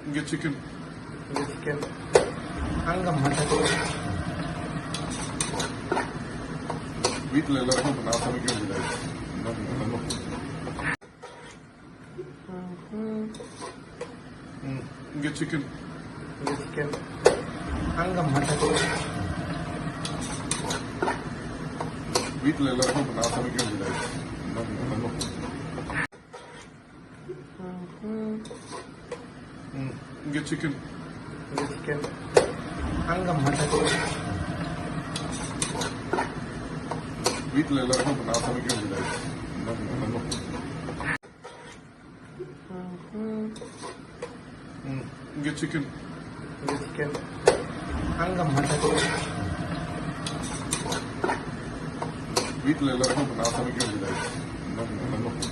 இங்கே சிக்கன் அங்கே மட்டன். வீட்டில் எல்லாருக்கும் இப்போ நான் சமைக்க முடியாது. இங்கே சிக்கன் அங்கே மட்டன். வீட்டில் எல்லாருக்கும் இப்போ நான் சமைக்க முடியாது. இங்கே சிக்கன் அங்கே மட்டன். வீட்டில் எல்லாருக்கும் இப்போ நான் சமைக்க முடியாது. இங்கே சிக்கன் அங்கே மட்டன். வீட்டில் எல்லாருக்கும் இப்போ நான் சமைக்க முடியாது.